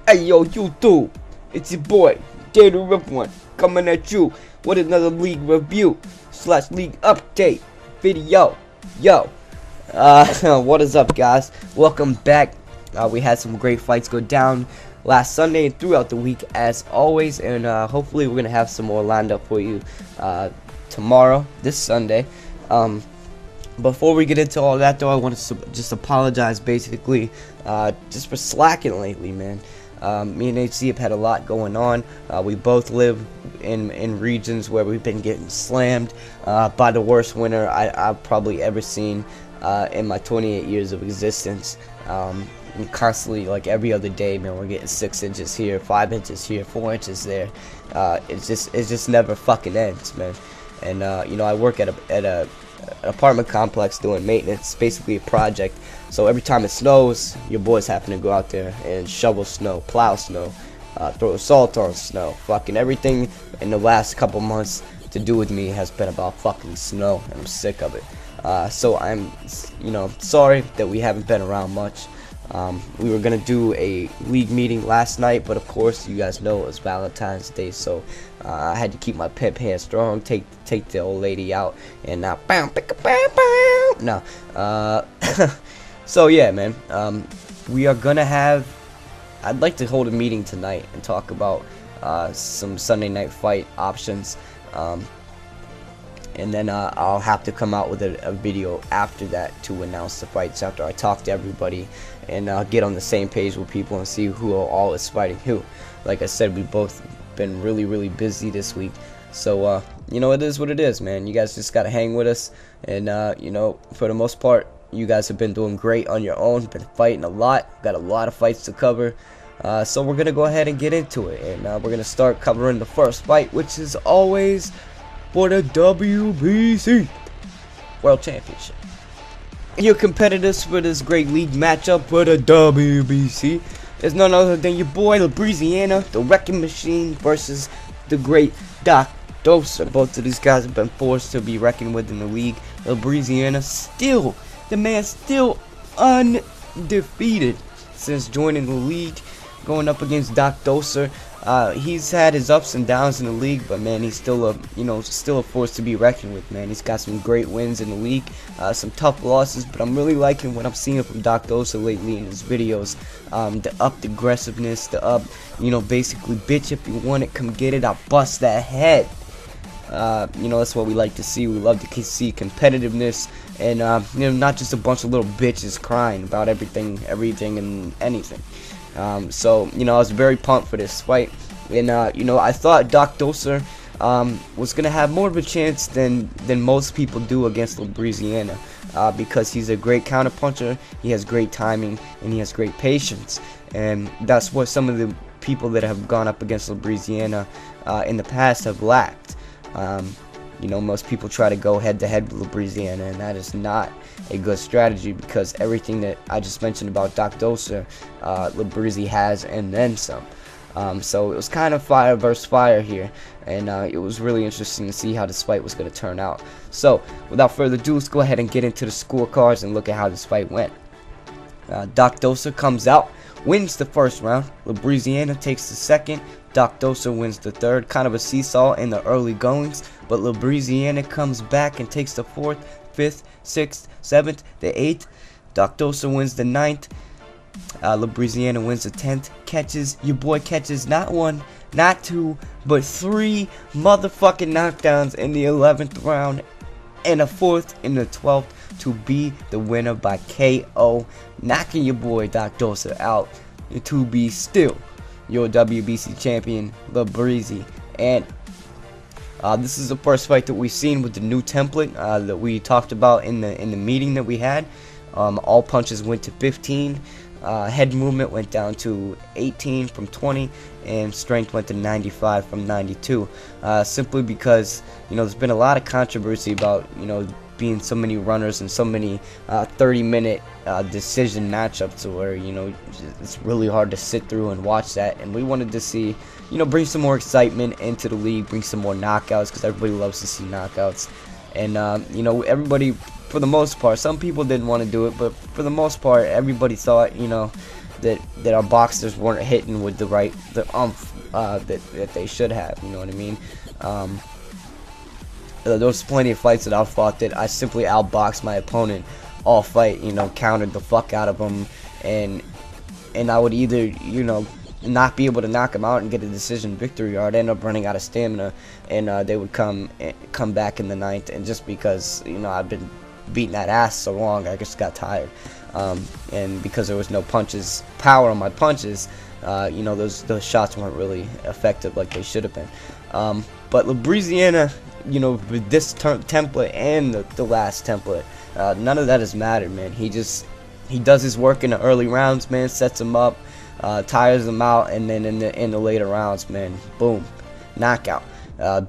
Hey yo, YouTube, it's your boy, Gator Rip One, coming at you with another league review / league update video. Yo, what is up, guys? Welcome back. We had some great fights go down last Sunday and throughout the week, as always, and hopefully we're gonna have some more lined up for you tomorrow, this Sunday. Before we get into all that, though, I want to just apologize, basically, just for slacking lately, man. Me and HC have had a lot going on. We both live in regions where we've been getting slammed by the worst winter I've probably ever seen in my 28 years of existence. And constantly, like every other day, man, we're getting 6 inches here, 5 inches here, 4 inches there. It just never fucking ends, man. And you know, I work at a apartment complex doing maintenance, basically a project. So every time it snows, your boys happen to go out there and shovel snow, plow snow, throw salt on snow. Fucking everything in the last couple months to do with me has been about fucking snow, and I'm sick of it. So I'm, you know, sorry that we haven't been around much. We were gonna do a league meeting last night, but of course, you guys know it was Valentine's Day, so I had to keep my pimp hand strong, take the old lady out, and now, no. So yeah, man, we are gonna have. I'd like to hold a meeting tonight and talk about some Sunday night fight options. And then I'll have to come out with a video after that to announce the fights after I talk to everybody and get on the same page with people and see who all is fighting who. Like I said, we've both been really busy this week, so you know, it is what it is, man. You guys just gotta hang with us, and you know, for the most part, you guys have been doing great on your own, been fighting a lot, got a lot of fights to cover. So we're gonna go ahead and get into it, and we're gonna start covering the first fight, which is always for the WBC World Championship. Your competitors for this great league matchup for the WBC is none other than your boy Louisiana, the Wrecking Machine, versus the great Doc Doser. Both of these guys have been forced to be reckoned with in the league. Louisiana still, the man still undefeated since joining the league, going up against Doc Doser. He's had his ups and downs in the league, but man, he's still a force to be reckoned with, man. He's got some great wins in the league, some tough losses, but I'm really liking what I'm seeing from Doc Doser lately in his videos. The upped aggressiveness, the up, you know, basically, bitch, if you want it, come get it, I'll bust that head. You know, that's what we like to see. We love to see competitiveness, and you know, not just a bunch of little bitches crying about everything and anything. So, you know, I was very pumped for this fight, and you know, I thought Doc Doser was gonna have more of a chance than most people do against Louisiana, because he's a great counterpuncher, he has great timing, and he has great patience, and that's what some of the people that have gone up against Louisiana in the past have lacked. You know, most people try to go head-to-head with Louisiana, and that is not a good strategy, because everything that I just mentioned about Doc Doser, Louisiana has, and then some. So it was kind of fire versus fire here, and it was really interesting to see how this fight was going to turn out. So, without further ado, let's go ahead and get into the scorecards and look at how this fight went. Doc Doser comes out, wins the first round. Louisiana takes the second. Doc Doser wins the third. Kind of a seesaw in the early goings, but Louisiana comes back and takes the fourth, fifth, sixth, seventh, the eighth. Doc Doser wins the ninth. Louisiana wins the 10th. Your boy catches not one, not two, but 3 motherfucking knockdowns in the 11th round, and a 4th in the 12th to be the winner by KO, knocking your boy Doc Doser out, and to be still your WBC champion, Louisiana. And this is the first fight that we've seen with the new template that we talked about in the meeting that we had. All punches went to 15. Head movement went down to 18 from 20, and strength went to 95 from 92. Simply because, you know, there's been a lot of controversy about, you know, being so many runners and so many 30-minute decision matchups, where, you know, it's really hard to sit through and watch that. And we wanted to see, you know, bring some more excitement into the league, bring some more knockouts, because everybody loves to see knockouts. And you know, everybody, for the most part, some people didn't want to do it, but for the most part, everybody thought, you know, that our boxers weren't hitting with the umph that they should have. You know what I mean? There was plenty of fights that I fought that I simply outboxed my opponent all fight. You know, countered the fuck out of him, and I would either, you know, not be able to knock him out and get a decision victory, or I'd end up running out of stamina, and they would come back in the ninth. And just because, you know, I've been beating that ass so long, I just got tired. And because there was no power on my punches, you know, those shots weren't really effective like they should have been. But Louisiana, you know, with this template and the last template, none of that has mattered, man. He does his work in the early rounds, man, sets him up, tires them out, and then in the later rounds, man, boom, knockout.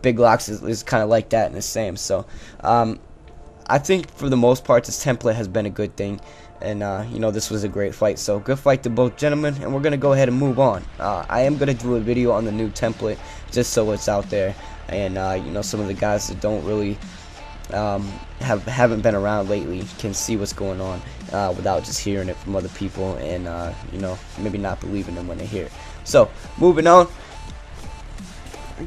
Big Locks is kind of like that in the same. So I think for the most part this template has been a good thing, and you know, this was a great fight. So good fight to both gentlemen, and we're gonna go ahead and move on. I am gonna do a video on the new template just so it's out there, and you know, some of the guys that don't really haven't been around lately can see what's going on without just hearing it from other people, and you know, maybe not believing them when they hear it. So moving on,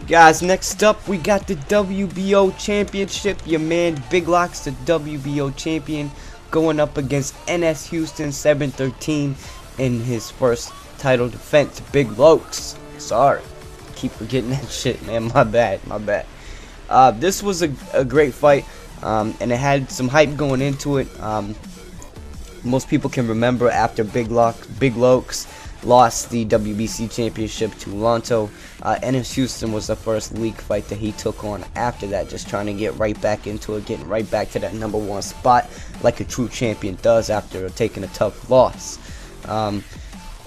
guys, next up we got the WBO championship. Your man Big Locks, the WBO champion, going up against NS Houston 713 in his first title defense. Big Lokes, sorry, keep forgetting that shit, man, my bad. This was a great fight, and it had some hype going into it. Most people can remember after Big Lokes lost the WBC championship to Lonto, NS Houston was the first league fight that he took on after that, just trying to get right back into it, getting right back to that #1 spot like a true champion does after taking a tough loss.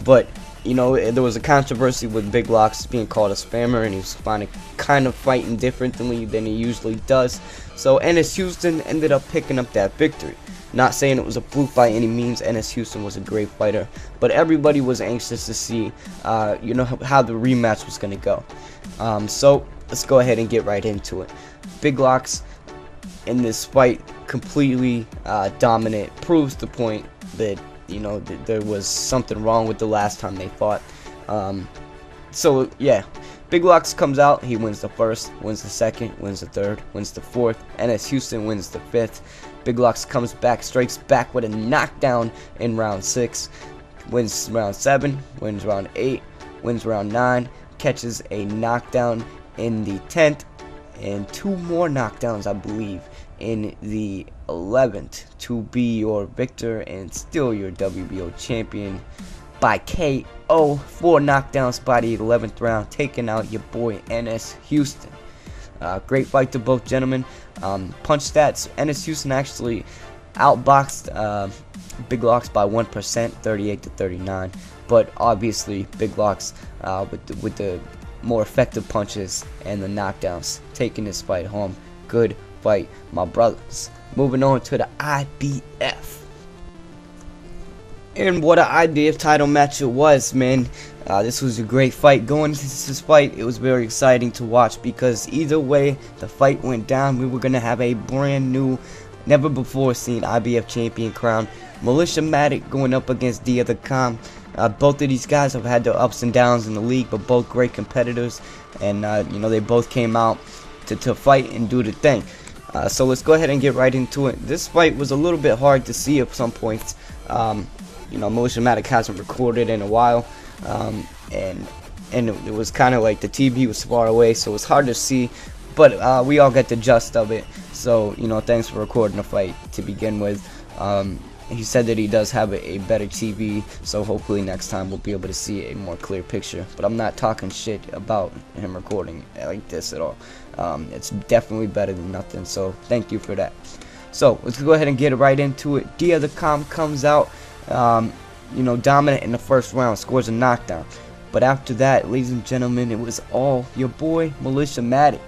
But you know, there was a controversy with Big Locks being called a spammer, and he was kind of fighting differently than he usually does. So NS Houston ended up picking up that victory. Not saying it was a fluke by any means. NS Houston was a great fighter, but everybody was anxious to see, you know, how the rematch was going to go. So let's go ahead and get right into it. Big Locks in this fight completely dominant, proves the point that, you know, there was something wrong with the last time they fought. So yeah, Big Locks comes out, he wins the first, wins the second, wins the third, wins the fourth. NS Houston wins the fifth. Big Locks comes back, strikes back with a knockdown in round 6, wins round 7, wins round 8, wins round 9, catches a knockdown in the 10th, and 2 more knockdowns, I believe, in the 11th to be your victor and still your WBO champion by KO. 4 knockdowns by the 11th round, taking out your boy NS Houston. Great fight to both gentlemen. Punch stats, NS Houston actually outboxed Big Locks by 1%, 38-39. But obviously Big Locks with the more effective punches and the knockdowns, taking this fight home. Good fight, my brothers. Moving on to the IBF. And what an IBF title match it was, man. This was a great fight. Going into this fight, it was very exciting to watch, because either way the fight went down, we were going to have a brand new, never before seen IBF champion crown. Militia Matic going up against Dia the Calm. Both of these guys have had their ups and downs in the league, but both great competitors, and you know, they both came out to fight and do the thing. So let's go ahead and get right into it. This fight was a little bit hard to see at some points. You know, Militia Matic hasn't recorded in a while, and it was kind of like the TV was far away, so it was hard to see, but we all got the gist of it. So, you know, thanks for recording the fight to begin with. He said that he does have a better TV, so hopefully next time we'll be able to see a more clear picture. But I'm not talking shit about him recording like this at all. It's definitely better than nothing, so thank you for that. So let's go ahead and get right into it. Dia the Calm comes out, you know, dominant in the first round, scores a knockdown. But after that, ladies and gentlemen, it was all your boy Militia Matic.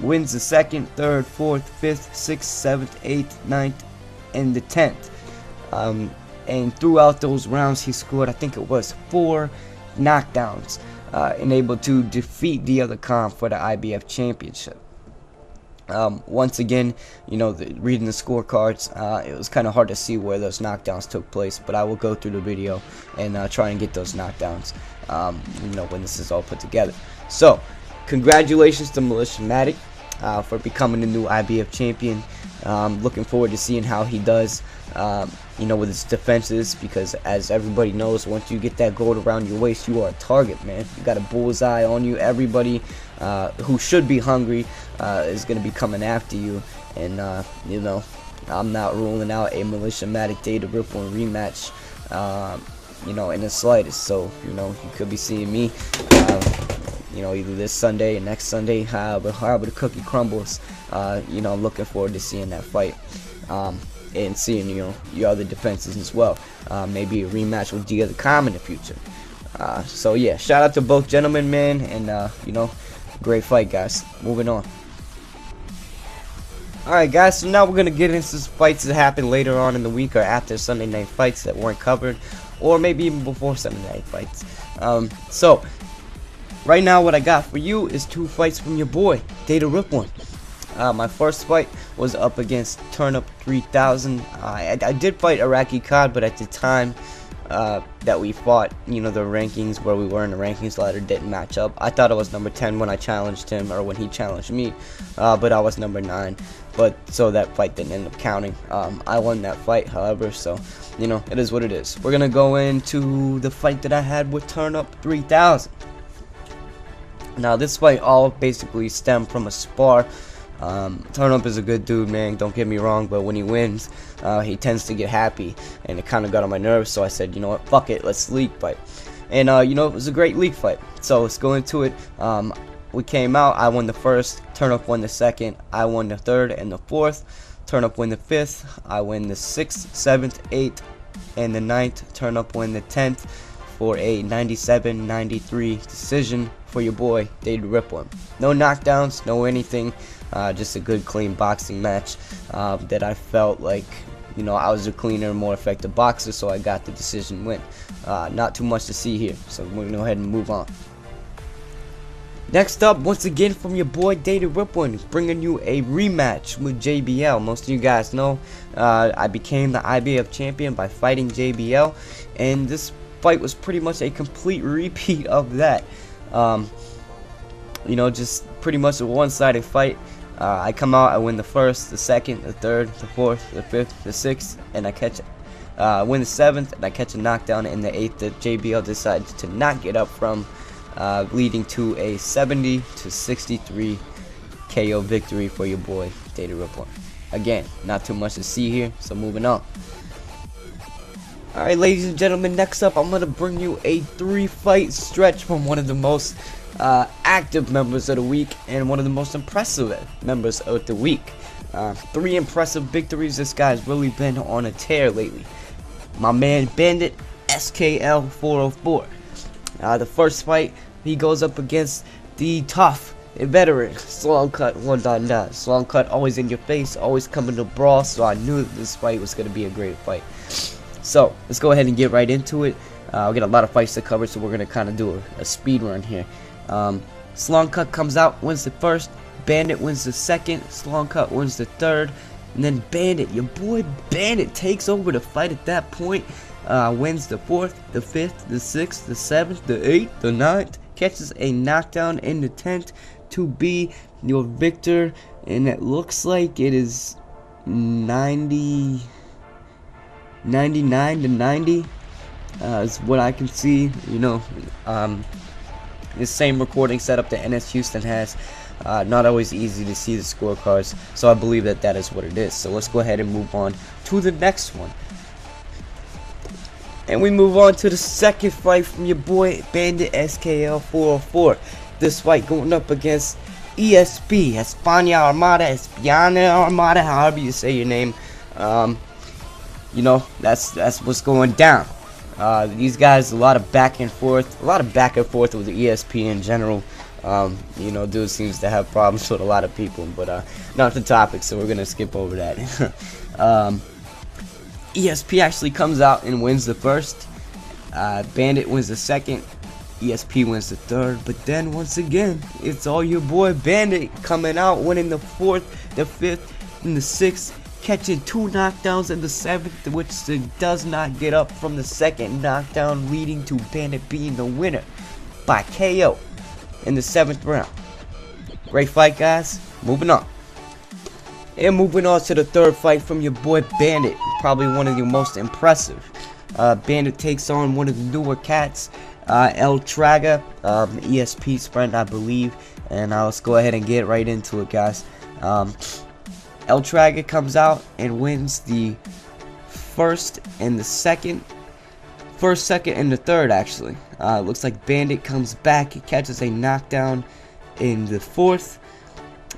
Wins the second, third, fourth, fifth, sixth, seventh, eighth, ninth, and the 10th. And throughout those rounds, he scored, I think it was 4 knockdowns, and able to defeat the other Calm for the IBF championship. Once again, reading the scorecards, it was kind of hard to see where those knockdowns took place, but I will go through the video and try and get those knockdowns, when this is all put together. So, congratulations to Matic for becoming the new IBF champion. Looking forward to seeing how he does, with his defenses, because as everybody knows, once you get that gold around your waist, you are a target, man. You got a bullseye on you. Everybody who should be hungry is going to be coming after you, and I'm not ruling out a Matic Data Ripple rematch, in the slightest. So you could be seeing me either this Sunday or next Sunday, however the cookie crumbles. I'm looking forward to seeing that fight, and seeing your other defenses as well. Maybe a rematch with Dia the Calm in the future. So yeah, shout out to both gentlemen, man, and great fight, guys. Moving on. Alright, guys, so now we're gonna get into some fights that happen later on in the week or after Sunday night fights that weren't covered, or maybe even before Sunday night fights. So right now, what I got for you is 2 fights from your boy, Data Ripple. My first fight was up against Turnup 3000. I did fight Iraqi Cod, but at the time that we fought, the rankings where we were in the rankings ladder didn't match up. I thought I was number 10 when I challenged him, or when he challenged me, but I was number 9. But so that fight didn't end up counting. I won that fight, however, so it is what it is. We're gonna go into the fight that I had with Turnup 3000. Now this fight all basically stemmed from a spar. Turnup is a good dude, man, don't get me wrong, but when he wins, he tends to get happy, and it kind of got on my nerves, so I said, you know what, fuck it, let's league fight. And it was a great league fight, so let's go into it. We came out, I won the first, Turnup won the second, I won the third and the fourth, Turnup won the fifth, I win the 6th, 7th, 8th, and the 9th, Turnup win the 10th for a 97-93 decision for your boy, Data Ripple. No knockdowns, no anything, just a good clean boxing match that I felt like, I was a cleaner, more effective boxer, so I got the decision win. Not too much to see here, so we're going to go ahead and move on. Next up, once again from your boy Data Ripple, bringing you a rematch with JBL. Most of you guys know I became the IBF champion by fighting JBL, and this fight was pretty much a complete repeat of that. Just pretty much a one-sided fight. I come out, I win the first, the second, the third, the fourth, the fifth, the 6th, and I win the 7th, and I catch a knockdown in the 8th that JBL decided to not get up from, leading to a 70-63 KO victory for your boy Data Ripple. Again, not too much to see here, so moving on. Alright, ladies and gentlemen, next up I'm going to bring you a 3-fight stretch from one of the most active members of the week and one of the most impressive members of the week. 3 impressive victories. This guy's really been on a tear lately. My man Bandit SKL 404. The first fight, he goes up against the tough veteran Slong Cut 1.9. Slong Cut always in your face, always coming to brawl, so I knew that this fight was going to be a great fight. So let's go ahead and get right into it. We got a lot of fights to cover, so we're going to kind of do a speed run here. Slong Cut comes out, wins the first, Bandit wins the second, Slong Cut wins the third, and then Bandit, your boy Bandit, takes over the fight at that point, wins the 4th, the 5th, the 6th, the 7th, the 8th, the 9th, catches a knockdown in the 10th to be your victor, and it looks like it is 99-90 is what I can see. The same recording setup that NS Houston has. Not always easy to see the scorecards, so I believe that is what it is. So let's go ahead and move on to the next one. And we move on to the second fight from your boy Bandit SKL 404. This fight going up against ESP, España Armada, Espiana Armada, however you say your name. That's what's going down. These guys, a lot of back and forth with the ESP in general. Dude seems to have problems with a lot of people, but not the topic, so we're gonna skip over that. ESP actually comes out and wins the first. Bandit wins the second. ESP wins the third, but then once again, it's all your boy Bandit coming out, winning the fourth, the fifth, and the sixth, catching 2 knockdowns in the seventh, which does not get up from the second knockdown, leading to Bandit being the winner by KO in the 7th round. Great fight, guys. Moving on. And moving on to the third fight from your boy Bandit, probably one of the most impressive. Bandit takes on one of the newer cats, El Traga, ESP's friend, I believe. And let's go ahead and get right into it, guys. El Traga comes out and wins the first, second, and the third, actually. Looks like Bandit comes back, he catches a knockdown in the fourth,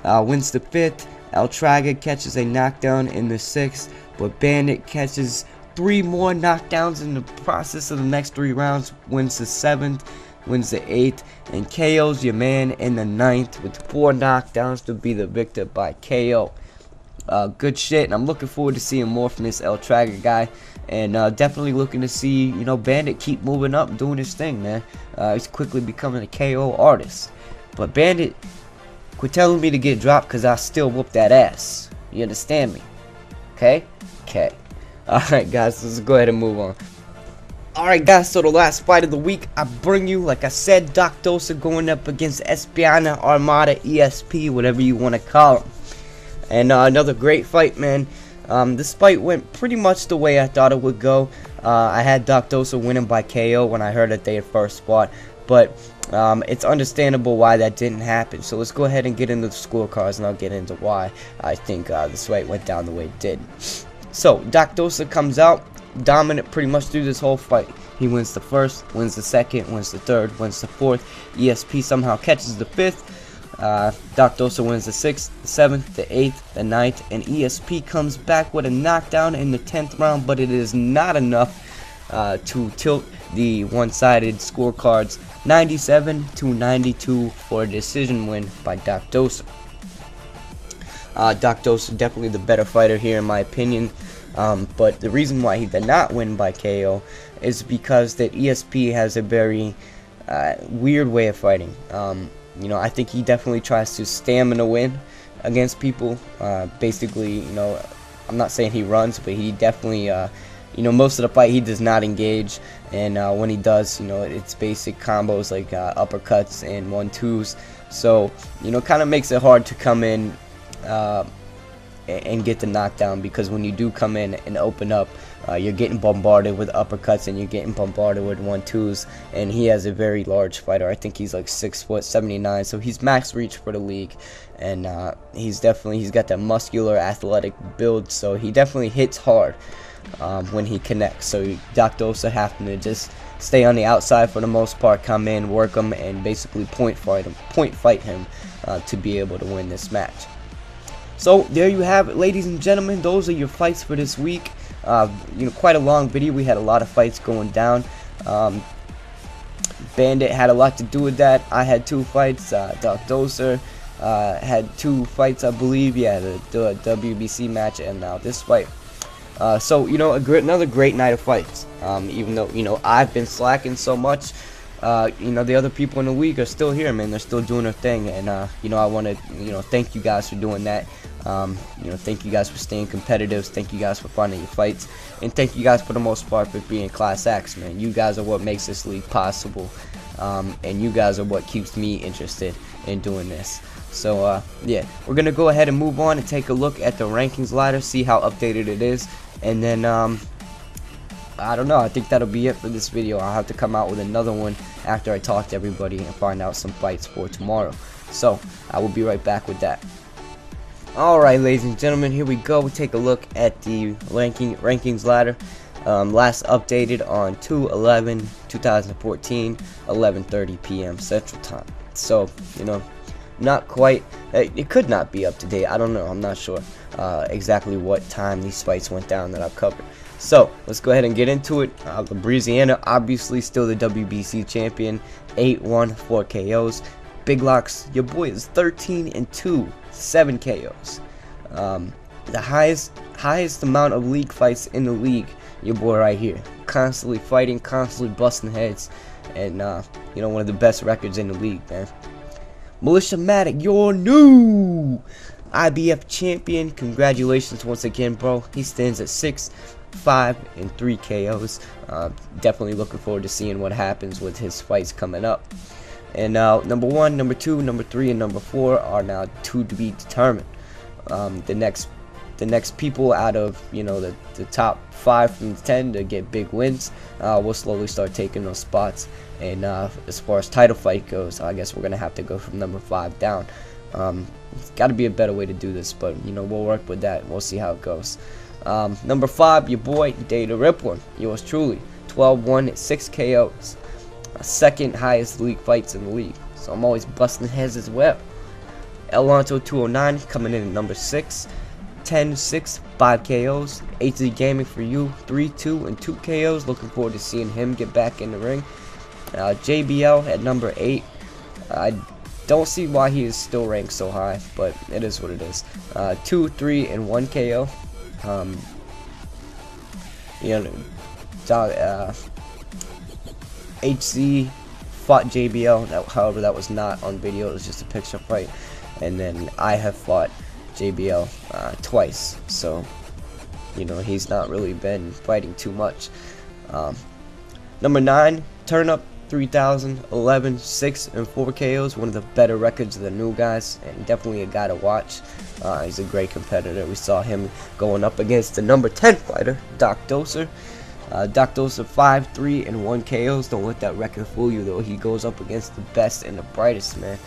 wins the fifth. El Traga catches a knockdown in the sixth, but Bandit catches 3 more knockdowns in the process of the next 3 rounds, wins the 7th, wins the 8th, and KOs your man in the 9th with 4 knockdowns to be the victor by KO. Good shit, and I'm looking forward to seeing more from this El Traga guy, and definitely looking to see, you know, Bandit keep moving up, doing his thing, man. He's quickly becoming a KO artist. But Bandit, quit telling me to get dropped, because I still whoop that ass. You understand me? Okay? Okay. Alright, guys, let's go ahead and move on. Alright, guys, so the last fight of the week, I bring you, like I said, Doc Dosa going up against Espiana Armada ESP, whatever you want to call him. And another great fight, man. This fight went pretty much the way I thought it would go. I had Doc Dosa winning by KO when I heard that they had first fought, but it's understandable why that didn't happen. So let's go ahead and get into the scorecards, and I'll get into why I think this fight went down the way it did. So Doc Dosa comes out dominant pretty much through this whole fight. He wins the first, wins the second, wins the third, wins the fourth. ESP somehow catches the fifth. Doc Dosa wins the 6th, the 7th, the 8th, the 9th, and ESP comes back with a knockdown in the 10th round, but it is not enough to tilt the one-sided scorecards 97-92 for a decision win by Doc Dosa. Doc Dosa definitely the better fighter here in my opinion, but the reason why he did not win by KO is because that ESP has a very weird way of fighting. You know, I think he definitely tries to stamina win against people. Basically, you know, I'm not saying he runs, but he definitely, you know, most of the fight he does not engage. And when he does, you know, it's basic combos like uppercuts and 1-2s. So, you know, kind of makes it hard to come in and get the knockdown, because when you do come in and open up, you're getting bombarded with uppercuts and you're getting bombarded with 1-2s, and he has a very large fighter. I think he's like 6'79", so he's max reach for the league, and he's got that muscular athletic build, so he definitely hits hard when he connects. So Doc Dosa having to just stay on the outside for the most part, come in, work him, and basically point fight him to be able to win this match. So there you have it, ladies and gentlemen. Those are your fights for this week. You know, quite a long video. We had a lot of fights going down. Bandit had a lot to do with that. I had 2 fights. Doc Dosa had 2 fights, I believe. Yeah, the WBC match and now this fight. So, you know, another great night of fights. Even though, you know, I've been slacking so much, you know, the other people in the league are still here, man. They're still doing their thing, and you know, I want to, you know, thank you guys for doing that. You know, thank you guys for staying competitive. Thank you guys for finding your fights, and thank you guys for the most part for being class acts, man. You guys are what makes this league possible, and you guys are what keeps me interested in doing this. So yeah, we're gonna go ahead and move on and take a look at the rankings ladder, see how updated it is, and then I don't know, I think that'll be it for this video. I'll have to come out with another one after I talk to everybody and find out some fights for tomorrow. So I will be right back with that. Alright, ladies and gentlemen, here we go. We take a look at the rankings ladder. Last updated on 2/11/2014, 11:30 p.m. Central Time. So, you know, not quite, it could not be up to date. I don't know, I'm not sure exactly what time these fights went down that I've covered. So let's go ahead and get into it. Breeziana, obviously still the WBC champion, 8-1, 4 KOs. Big Locks, your boy is 13-2, 7 KOs. The highest amount of league fights in the league, your boy right here, constantly fighting, constantly busting heads, and you know, one of the best records in the league, man. Militia Matic, your new IBF champion. Congratulations once again, bro. He stands at 6-5 and 3 KOs. Definitely looking forward to seeing what happens with his fights coming up. And number 1, number 2, number 3, and number 4 are now to be determined. The next people out of, you know, the top 5 from the 10 to get big wins, we'll slowly start taking those spots. And as far as title fight goes, I guess we're gonna have to go from number 5 down. It's got to be a better way to do this, but you know, we'll work with that. We'll see how it goes. Number 5, your boy Data Ripwin, yours truly, 12-1 at 6 KOs, second highest league fights in the league. So I'm always busting heads as well. Elanto 209 coming in at number 6, 10-6, 5 KOs. HZ Gaming for you, 3-2 and 2 KOs. Looking forward to seeing him get back in the ring. JBL at number 8. I don't see why he is still ranked so high, but it is what it is. 2, 3, and 1 KO. You know, HC fought JBL. However, that was not on video. It was just a picture fight. And then I have fought JBL twice. So, you know, he's not really been fighting too much. Number 9, Turn Up 3000, 11, 6, and 4 KOs. One of the better records of the new guys, and definitely a guy to watch. He's a great competitor. We saw him going up against the number 10 fighter, Doc Doser. Doc Doser 5, 3, and 1 KOs. Don't let that record fool you, though. He goes up against the best and the brightest, man.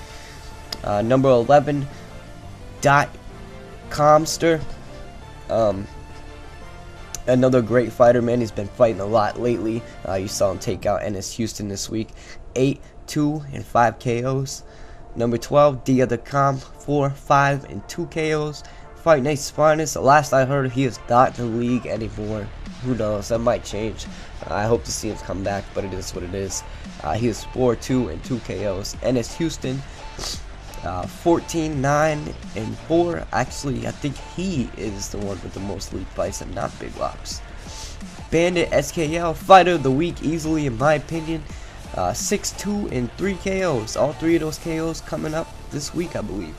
Number 11, Dot Comster. Another great fighter, man. He's been fighting a lot lately. You saw him take out NS Houston this week. 8, 2, and 5 KOs. Number 12, Dia the Com, 4, 5, and 2 KOs. Fight Night's finest. The last I heard, he is not in the league anymore. Who knows? That might change. I hope to see him come back, but it is what it is. He is 4, 2, and 2 KOs. NS Houston, 14, 9, and 4. Actually, I think he is the one with the most league fights and not Big Locks. Bandit SKL, fighter of the week easily in my opinion. 6, 2, and 3 KOs. All 3 of those KOs coming up this week, I believe.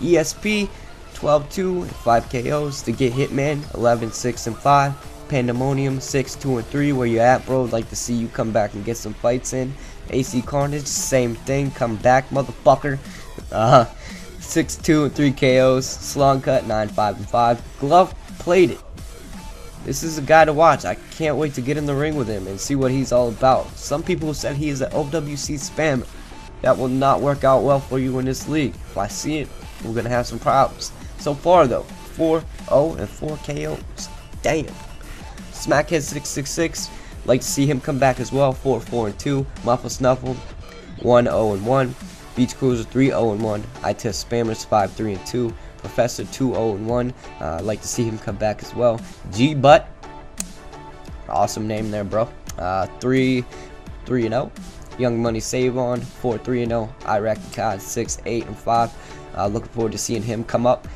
ESP, 12, 2, and 5 KOs. To get Hitman, 11, 6, and 5. Pandemonium, 6, 2, and 3. Where you at, bro? I'd like to see you come back and get some fights in. AC Carnage, same thing. Come back, motherfucker. 6, 2, and 3 KOs. Slong Cut, 9, 5, and 5. Glove Plated. This is a guy to watch. I can't wait to get in the ring with him and see what he's all about. Some people said he is an OWC spammer. That will not work out well for you in this league. If I see it, we're going to have some problems. So far, though, 4-0 and 4 KOs. Damn. Smackhead 666. Like to see him come back as well. 4, 4, and 2. Muffle Snuffle 1, 0, and 1. Beach Cruiser 3, 0, and 1. I Test Spammers 5, 3, and 2. Professor 2, 0, and 1. I'd like to see him come back as well. G Butt. Awesome name there, bro. 3, 3, and 0. Young Money Save On 4, 3, and 0. Iraq Cod 6, 8, and 5. Looking forward to seeing him come up.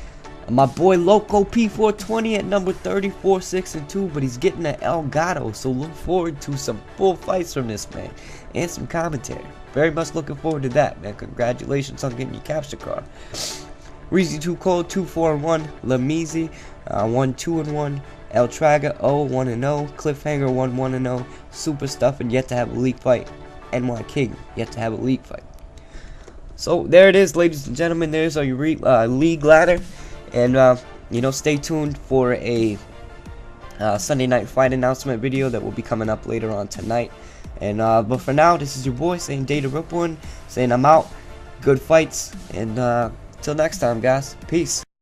My boy Loco P420 at number 34, 6, and 2, but he's getting an Elgato, so look forward to some full fights from this man and some commentary. Very much looking forward to that, man. Congratulations on getting your capture card. Reezy 2 Cold 2, 4, and 1. Lamizi 1, 2, and 1. El Traga 0, 1, and 0. Cliffhanger 1, 1, and 0. Super Stuff and yet to have a league fight. NY King yet to have a league fight. So there it is, ladies and gentlemen. There's our league ladder. And, you know, stay tuned for a Sunday night fight announcement video that will be coming up later on tonight. And, but for now, this is your boy saying Data Ripwin, saying I'm out. Good fights. And, till next time, guys. Peace.